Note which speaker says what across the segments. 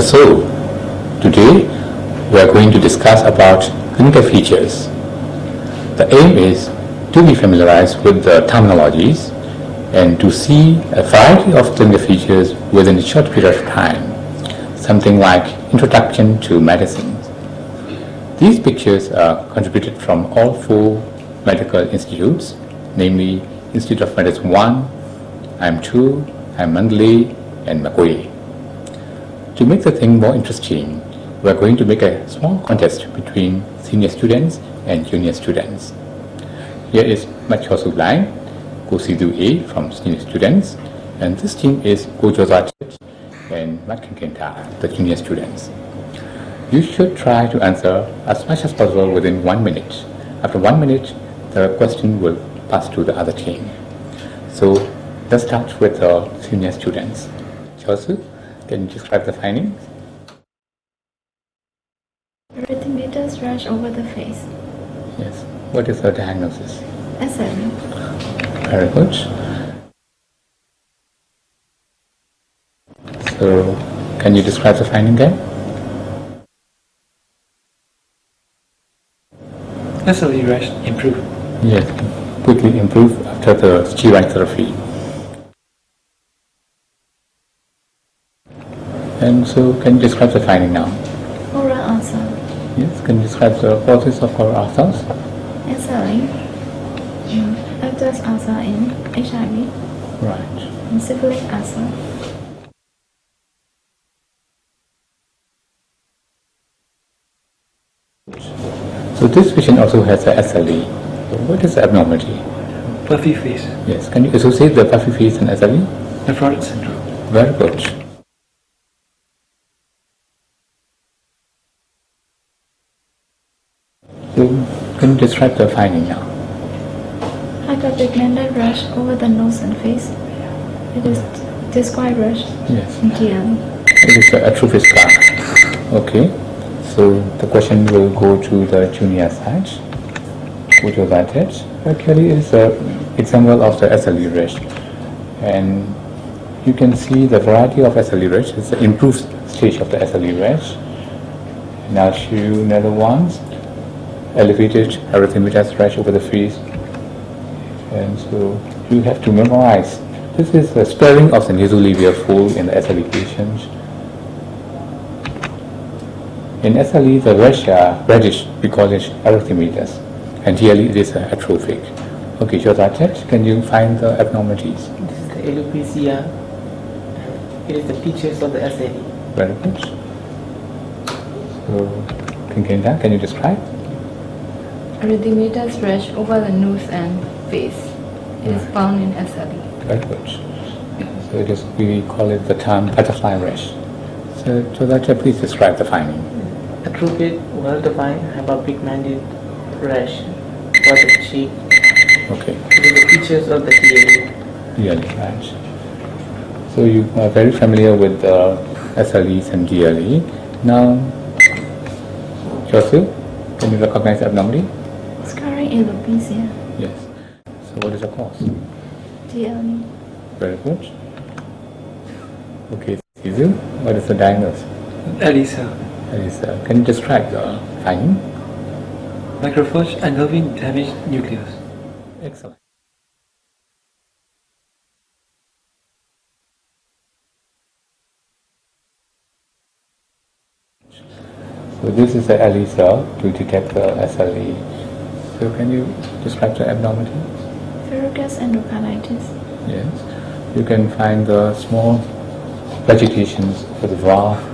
Speaker 1: episode. Today we are going to discuss about clinical features. The aim is to be familiarized with the terminologies and to see a variety of clinical features within a short period of time, something like Introduction to Medicine. These pictures are contributed from all four medical institutes, namely Institute of Medicine 1, IM2, Mandalay, and Makoye. To make the thing more interesting, we are going to make a small contest between senior students and junior students. Here is Machosu Lai, Kosidu A from senior students, and this team is Gojozat and Makinkenta, the junior students. You should try to answer as much as possible within 1 minute. After 1 minute, the question will pass to the other team. So let's start with the senior students. Chosu, can you describe the findings?
Speaker 2: Erythematous rash over the face.
Speaker 1: Yes. What is the diagnosis?
Speaker 2: SLE.
Speaker 1: Very good. So, can you describe the finding then?
Speaker 3: SLE rash improved.
Speaker 1: Yes, quickly improve after the steroid therapy. And so, can you describe the finding now?
Speaker 2: Oral ulcer.
Speaker 1: Yes, can you describe the causes of oral ulcers?
Speaker 2: SLE. Abscess ulcer in HIV.
Speaker 1: Right.
Speaker 2: And syphilic ulcer.
Speaker 1: So this patient also has a SLE. So what is the abnormality?
Speaker 3: Puffy face.
Speaker 1: Yes, can you associate the puffy face and SLE?
Speaker 3: Nephrotic syndrome.
Speaker 1: Very good. So can you describe the finding now?
Speaker 2: Hyperpigmented rash over the nose and face. It is described rash.
Speaker 1: Yes.
Speaker 2: In DL.
Speaker 1: It is the atrophy scar. Okay. So the question will go to the junior side. Go to that edge. Actually, it is an example of the SLE rash. And you can see the variety of SLE rash. It's the improved stage of the SLE rash. And I'll show you another one. Elevated erythematous rash over the face. And so you have to memorize. This is the sparing of the nasolabial fold in the SLE patients. In SLE, the rash are reddish, we call it erythematous, and DLE it is atrophic. Okay, so that's it. Can you find the abnormalities?
Speaker 4: This is the alopecia. It is the features of the SLE.
Speaker 1: Very good. So, Kinkenda, can you describe?
Speaker 2: Erythematous rash over the nose and face. It is found in SLE.
Speaker 1: Very good. So it is, we call it the term butterfly rash. So that's it. Please describe the finding.
Speaker 4: Atrophic, well-defined, hyperpigmented rash over the cheek.
Speaker 1: Okay.
Speaker 4: It is the features of the DLE.
Speaker 1: DLE, right. So you are very familiar with the SLEs and DLE. Now, Josu, can you recognize the abnormality?
Speaker 2: Scarring alopecia.
Speaker 1: Yes. So what is the cause?
Speaker 2: DLE.
Speaker 1: Very good. Okay, Sizu, what is the diagnosis?
Speaker 3: Elisa.
Speaker 1: Elisa, can you describe the finding?
Speaker 3: Macrophage engulfing damaged nucleus.
Speaker 1: Excellent. So this is the ELISA to detect the SLE. So can you describe the abnormality?
Speaker 2: Verrucous endocarditis.
Speaker 1: Yes. You can find the small vegetations for the valve,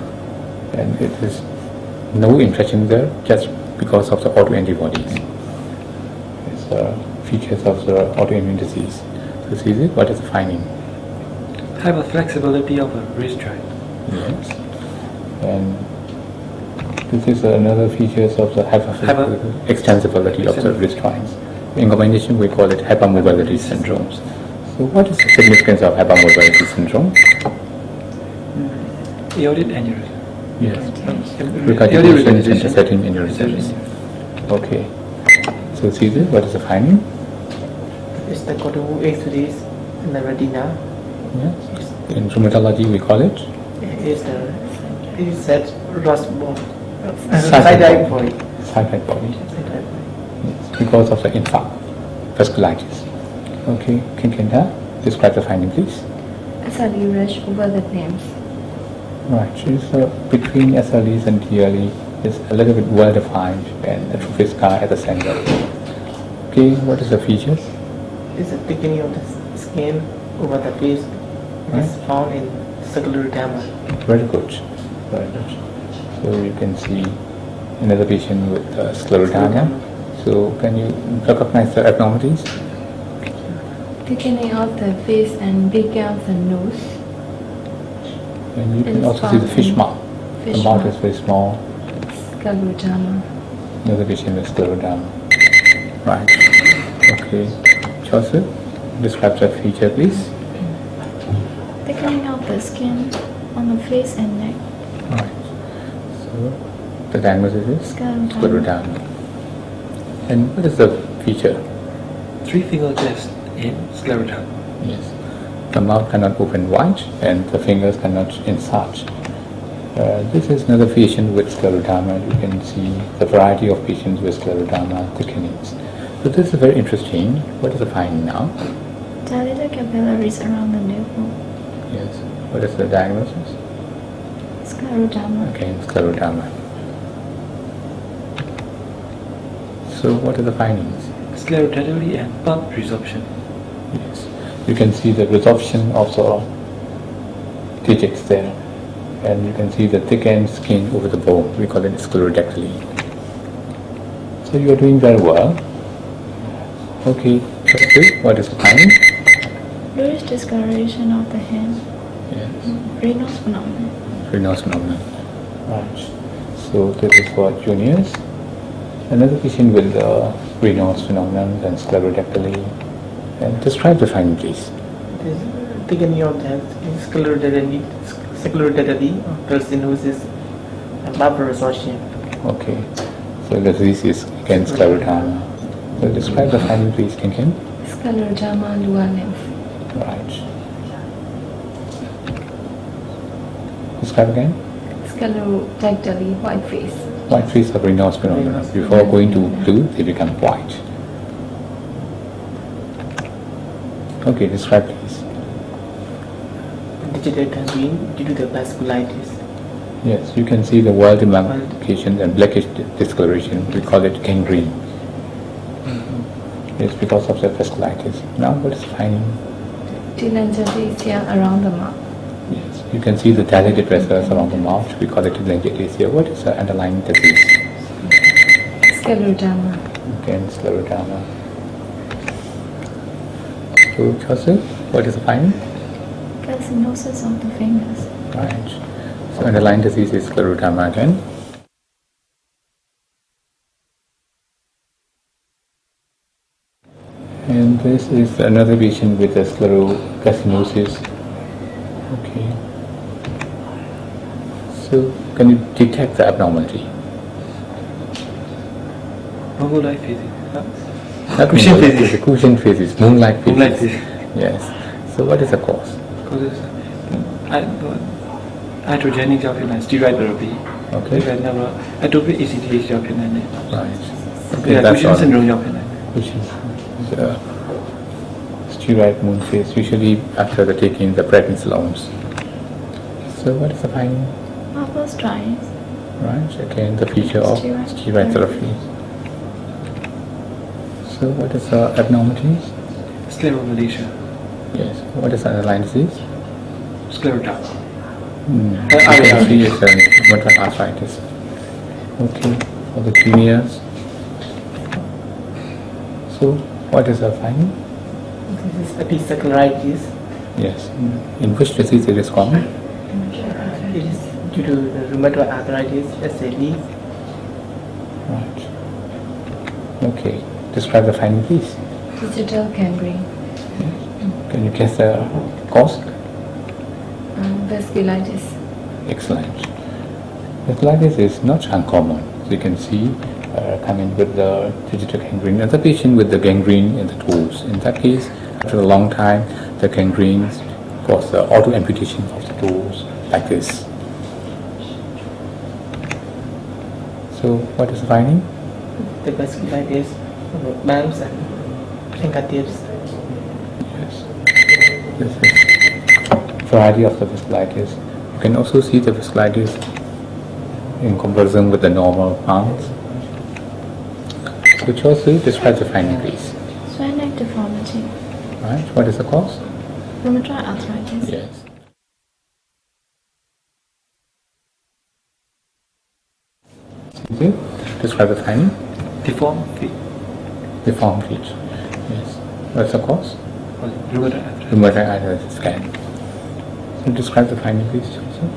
Speaker 1: and it is no infection there just because of the autoantibodies. It's features of the autoimmune disease. So see it? What is the finding?
Speaker 3: Hyperflexibility of a wrist joint.
Speaker 1: Yes. And this is another features of the extensibility of the wrist joints. In combination, we call it hypermobility syndromes. So what is the significance of hypermobility syndrome?
Speaker 3: Aortic aneurysm.
Speaker 1: Yes. Regurgitation and setting aneurysm. Okay. So see this, what is the finding?
Speaker 4: It's the cortical axis in the retina.
Speaker 1: Yes. In rheumatology we call it?
Speaker 4: It is the It is that rust bone.
Speaker 1: Side-right
Speaker 4: body.
Speaker 1: Side-right body.
Speaker 4: Side-right body.
Speaker 1: Yes, because of the infarct, vasculitis. Okay, can describe the finding, please?
Speaker 2: SLE rash over the limbs.
Speaker 1: Right, so between SLEs and DLE is a little bit well defined and atrophic scar at the center. Okay, what is the features?
Speaker 4: It's a thickening of the skin over the face. It's found in scleroderma.
Speaker 1: Very good, very good. So you can see another patient with scleroderma. So can you recognize the abnormalities?
Speaker 2: Thickening of the face and big gums and nose.
Speaker 1: And you can
Speaker 2: It's
Speaker 1: also see the fish
Speaker 2: found
Speaker 1: mouth.
Speaker 2: in
Speaker 1: The
Speaker 2: fish
Speaker 1: mouth
Speaker 2: mouth.
Speaker 1: is very small.
Speaker 2: Scleroderma.
Speaker 1: Another patient with scleroderma. Right. Okay. Joseph, describe the feature, please.
Speaker 2: Thickening of the skin on the face and neck.
Speaker 1: Right. So the diagnosis is
Speaker 2: Scleroderma.
Speaker 1: scleroderma. And what is the feature?
Speaker 3: 3-finger test in scleroderma.
Speaker 1: Yes. The mouth cannot open wide and the fingers cannot insert. This is another patient with scleroderma. You can see the variety of patients with scleroderma thickenings. So this is very interesting. What is the finding now?
Speaker 2: Dilated capillaries around the nipple.
Speaker 1: Yes. What is the diagnosis?
Speaker 2: Scleroderma.
Speaker 1: Again, scleroderma. So what are the findings?
Speaker 3: Sclerodermally and pulp resorption.
Speaker 1: Yes. You can see the resorption of the digits there. And you can see the thickened skin over the bone. We call it sclerodactyly. So you are doing very well. Okay, that's good. What is the finding?
Speaker 2: Bluish discoloration of the hand.
Speaker 1: Yes.
Speaker 2: Raynaud's phenomenon.
Speaker 1: Rheumato phenomenon. Right. So this is for juniors. Another patient with Raynaud's phenomenon and sclerodactyly. And describe the finding, please.
Speaker 4: It is thickening of the sclerodermally, calcinosis, and bulbar resorption.
Speaker 1: Okay. So the disease is again scleroderma. So describe the finding, please, Kinkin.
Speaker 2: Scleroderma lower lymph.
Speaker 1: Right. Describe again.
Speaker 2: Sclerodactyly white face.
Speaker 1: White face of Raynaud's phenomenon. Before going to blue, they become white. Okay, describe please.
Speaker 4: Digital gangrene due to the vasculitis.
Speaker 1: Yes, you can see the weld demarcation and blackish discoloration. We call it gangrene. It's because of the vasculitis. Now what is finding?
Speaker 2: Telangiectasia around the mouth.
Speaker 1: Yes, you can see the dilated vessels around the mouth. We call it telangiectasia. What is the underlying disease?
Speaker 2: Scleroderma.
Speaker 1: Again, scleroderma. So, Joseph, what is the finding?
Speaker 2: Calcinosis of the fingers.
Speaker 1: Right. So, underlying disease is scleroderma again. And this is another patient with a sclerocalcinosis. Okay. So, can you detect the abnormality?
Speaker 3: Mongolite physics.
Speaker 1: Not
Speaker 3: Cushion
Speaker 1: moonlight,
Speaker 3: physics.
Speaker 1: Cushion physics, moonlight physics.
Speaker 3: Moonlight physics.
Speaker 1: Yes. So, what is the cause?
Speaker 3: Causes hydrogenic ကြောင့်ဖြစ်နေ steroid therapy.
Speaker 1: Okay.
Speaker 3: Steroid နောက်တော့ atopic ACTH ကြောင့်ဖြစ်နေတယ်
Speaker 1: Right.
Speaker 3: Okay, Cushion syndrome ကြောင့်ဖြစ်နေတယ်
Speaker 1: Cushion. Steroid moon phase, usually after the taking the prednisones. So, what is the finding?
Speaker 2: Marble dryness.
Speaker 1: Right. Again, the feature of steroid therapy. So, what is the abnormalities?
Speaker 3: Scleromalacia.
Speaker 1: Yes. What is the underlying disease?
Speaker 3: Scleroderma.
Speaker 1: You can see it's rheumatoid arthritis. Okay. For the juniors. So, what is the finding?
Speaker 4: This is episcleritis.
Speaker 1: Yes. In which disease it is common?
Speaker 4: It is due to the rheumatoid arthritis, SLE.
Speaker 1: Right. Okay. Describe the finding, please.
Speaker 2: Digital gangrene.
Speaker 1: Can you guess the cause?
Speaker 2: Vasculitis.
Speaker 1: Excellent. Vasculitis is not uncommon. So you can see coming with the digital gangrene. Another patient with the gangrene in the toes. In that case, after a long time, the gangrene cause the auto amputation of the toes like this. So what is the finding?
Speaker 4: The vasculitis, bumps and fingertips.
Speaker 1: Yes. This is variety of the vasculitis. You can also see the vasculitis in comparison with the normal palms. So Chelsea, describe the finding, please.
Speaker 2: Sphenic deformity.
Speaker 1: Right. What is the cause?
Speaker 2: Rheumatoid arthritis.
Speaker 1: Yes. Describe the finding.
Speaker 3: Deformed feet.
Speaker 1: Deformed feet. Yes. What's the cause?
Speaker 3: Rheumatoid arthritis.
Speaker 1: Rheumatoid arthritis scan. So describe the finding, please. Chelsea.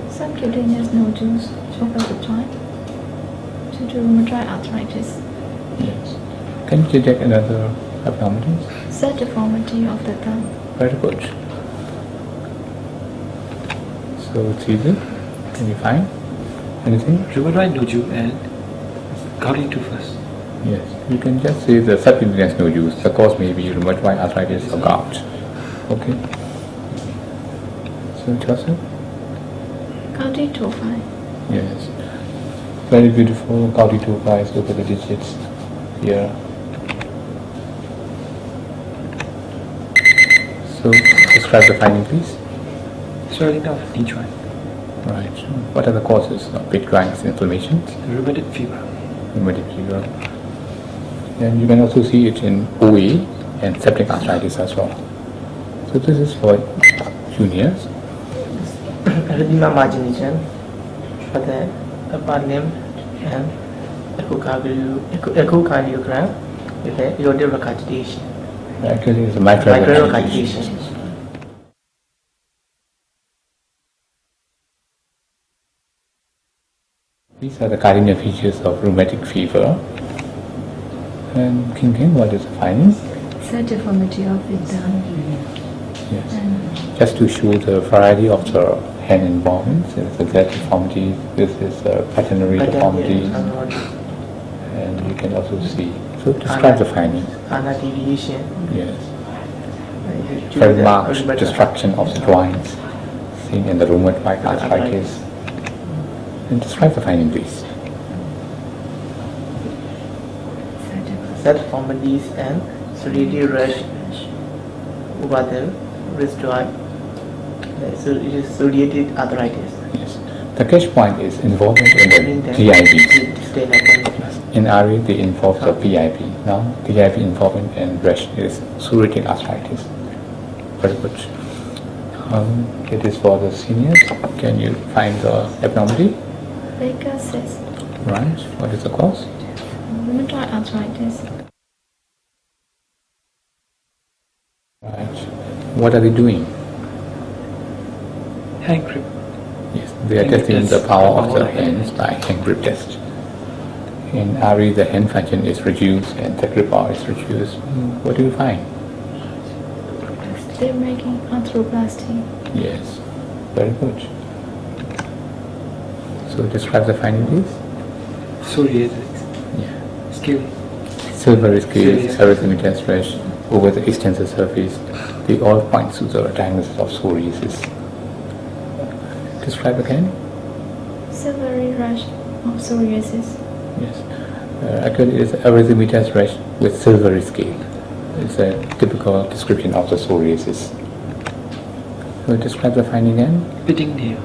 Speaker 2: Subcutaneous nodules over the joint due to rheumatoid arthritis.
Speaker 1: Yes. Can you detect another abnormalities?
Speaker 2: Set deformity of the thumb.
Speaker 1: Very good. So it's easy. Can you find anything?
Speaker 3: Rheumatoid nodule and gouty toothus.
Speaker 1: Yes. You can just say the subcutaneous nodules. The cause may be rheumatoid arthritis or gout. Okay. So Chelsea?
Speaker 2: Gouty tophi.
Speaker 1: Yes. Very beautiful gouty tophi. Look at the digits here. So describe the finding, please.
Speaker 3: Swelling of knee joint.
Speaker 1: Right. What are the causes of pit joint inflammation?
Speaker 3: Rheumatic fever.
Speaker 1: Rheumatic fever. And you can also see it in OA and septic arthritis as well. So this is for juniors.
Speaker 4: Erythema margination for the upper limb and echocardiogram with the aortic regurgitation.
Speaker 1: Actually, it's a mitral
Speaker 4: Microregurgitation.
Speaker 1: These are the cardinal features of rheumatic fever. And King, what is the finding?
Speaker 2: Set deformity of the thumb.
Speaker 1: Yes.
Speaker 2: And
Speaker 1: Just to show the variety of the hand involvements, there is a Z deformity, this is a paternary deformity, and you can also see. So describe the finding.
Speaker 4: Ulnar deviation.
Speaker 1: Yes. Very marked destruction of the joints seen in the rheumatoid arthritis. And describe the finding, please.
Speaker 4: Set deformities and solidity rash over the wrist joint. So it is psoriatic arthritis.
Speaker 1: Yes. The catch point is involvement in the PIP. In RA, they involve the PIP. Now, PIP involvement in rash is psoriatic arthritis. Very good. It is for the seniors. Can you find the abnormality?
Speaker 2: Baker cyst.
Speaker 1: Right. What is the cause?
Speaker 2: Rheumatoid arthritis.
Speaker 1: Right. What are they doing?
Speaker 3: Hand grip.
Speaker 1: Yes, they are
Speaker 3: Hand
Speaker 1: testing
Speaker 3: grip
Speaker 1: the
Speaker 3: test.
Speaker 1: power of the hands by hand grip test. In RA, the hand function is reduced and the grip power is reduced. What do you find?
Speaker 2: They're making arthroplasty.
Speaker 1: Yes, very good. So describe the finding, please.
Speaker 3: Psoriasis.
Speaker 1: Yeah.
Speaker 3: Scaly.
Speaker 1: Silvery scales,
Speaker 3: Silvery.
Speaker 1: erythematous rash over the extensor surface. They all point to the diagnosis of psoriasis. Describe again.
Speaker 2: Silvery rash of psoriasis.
Speaker 1: Yes. Actually, it's erythematous rash with silvery scale. It's a typical description of the psoriasis. So describe the finding again.
Speaker 3: Pitting nail.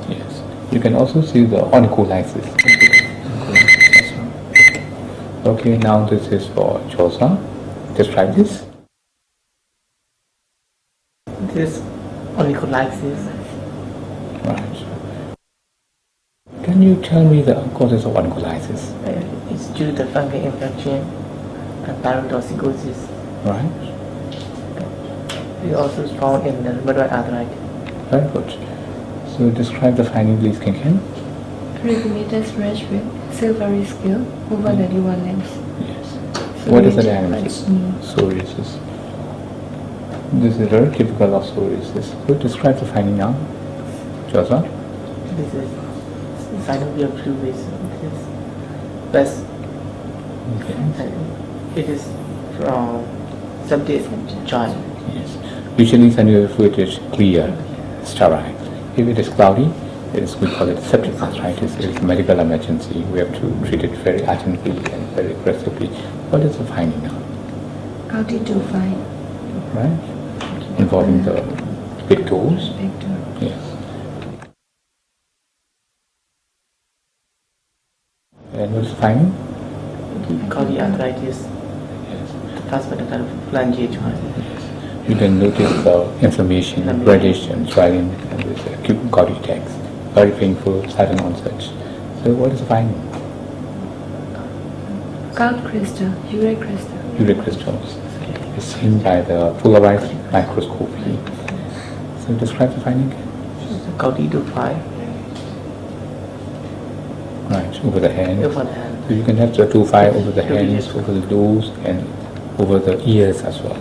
Speaker 1: Yes. You can also see the onycholysis. Okay, now this is for Chosa. Describe this.
Speaker 4: This onycholysis.
Speaker 1: Right. Can you tell me the causes of onycholysis?
Speaker 4: It's due to fungal infection and pyrotoxicosis.
Speaker 1: Right.
Speaker 4: It also is found in the rheumatoid arthritis.
Speaker 1: Very good. So describe the finding, please, King.
Speaker 2: Erythematous rash with silvery scale over the lower limbs.
Speaker 1: Yes. What is the
Speaker 2: Psoriatic
Speaker 1: diagnosis?
Speaker 2: rash.
Speaker 1: Psoriasis. This is very typical of psoriasis. So describe the finding now. Chosa.
Speaker 4: This is synovial fluid. This is
Speaker 1: Okay.
Speaker 4: and it is from septic joint.
Speaker 1: Yes. Usually synovial fluid is clear, sterile. If it is cloudy, We call it septic arthritis. It is a medical emergency. We have to treat it very urgently and very aggressively. What is the finding now?
Speaker 2: How did you find?
Speaker 1: Right? Involving the big toes.
Speaker 2: Big toe.
Speaker 1: Yes. And what's the finding?
Speaker 4: Polyarthritis,
Speaker 1: Yes.
Speaker 4: first metacarpal phalangeal joint.
Speaker 1: You can notice the inflammation, reddish and swelling, and this acute gout attacks. Very painful, sudden onset. So what is the finding?
Speaker 2: Gout crystal, uric crystal.
Speaker 1: Uric crystals. It's seen by the polarized microscopy. So describe the finding.
Speaker 4: Gouty to 5
Speaker 1: Right, over the hand.
Speaker 4: over the hand.
Speaker 1: So you can have the 2-5 over the hands, over the nose, and over the ears as well.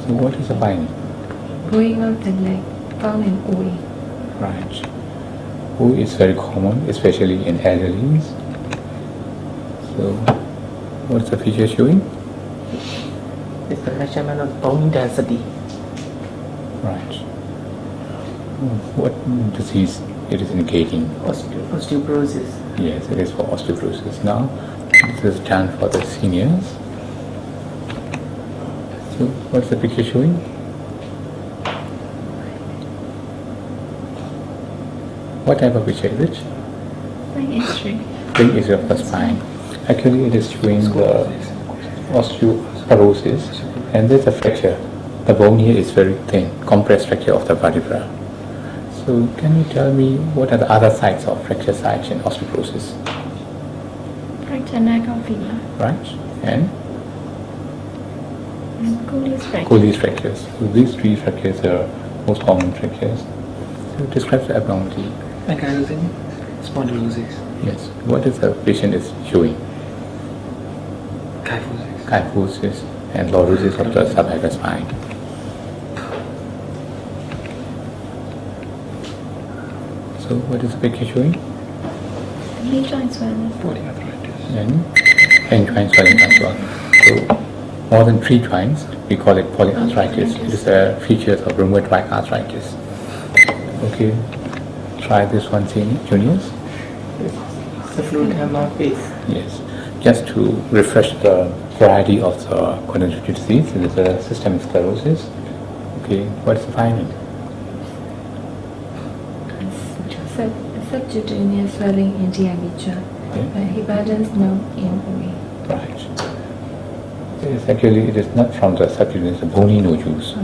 Speaker 1: So what is the finding?
Speaker 2: Going up the leg, found in OE.
Speaker 1: Right. Who is very common, especially in elderly. So what's the feature showing?
Speaker 4: It's the measurement of bone density.
Speaker 1: Right. What disease it is indicating?
Speaker 4: Osteoporosis.
Speaker 1: Yes, it is for osteoporosis. Now, this is done for the seniors. So, what's the picture showing? What type of picture is it?
Speaker 2: Spine history.
Speaker 1: Big issue of the spine. Actually, it is showing the osteoporosis, and there's a fracture. The bone here is very thin, compressed fracture of the vertebra. So, can you tell me what are the other sites of fracture sites in osteoporosis?
Speaker 2: Fracture neck or femur.
Speaker 1: Right? And
Speaker 2: Cooley's fracture.
Speaker 1: Cooley's fractures. So these three fractures are most common fractures. So describe the abnormality.
Speaker 3: Ankylosing spondylosis,
Speaker 1: Yes. What is the patient is showing?
Speaker 3: kyphosis,
Speaker 1: Kyphosis and lordosis of the subacute spine. So what is the picture showing?
Speaker 2: Knee joint swelling.
Speaker 3: polyarthritis,
Speaker 1: And joint swelling as well. So more than 3 joints, we call it polyarthritis. It is a feature of rheumatoid arthritis. Okay, try this one, juniors.
Speaker 4: It's the fluid hammer face.
Speaker 1: Yes, just to refresh the variety of the chronic disease, it is a systemic sclerosis. Okay, what is the finding?
Speaker 2: Subcutaneous swelling in the alopecia. Heberden's known in OE.
Speaker 1: Right. It is not from the subcutaneous, the bony nodules.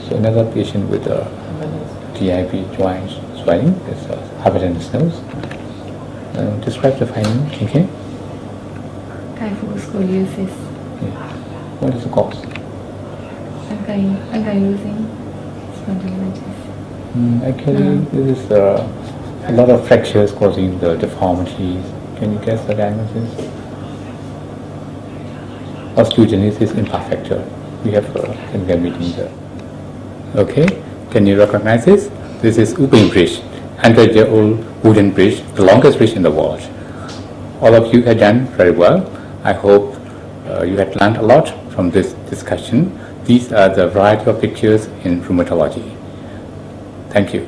Speaker 1: So another patient with a TIP joint swelling is Heberden's nose. Describe the finding, okay?
Speaker 2: Scoliosis.
Speaker 1: What is the cause?
Speaker 2: Ankylosing spondylitis.
Speaker 1: Actually, this is a lot of fractures causing the deformities. Can you guess the diagnosis? Osteogenesis imperfecta. We have a clinical meeting there. Okay, can you recognize this? This is Uping Bridge, 100-year-old wooden bridge, the longest bridge in the world. All of you have done very well. I hope you had learned a lot from this discussion. These are the variety of pictures in rheumatology. Thank you.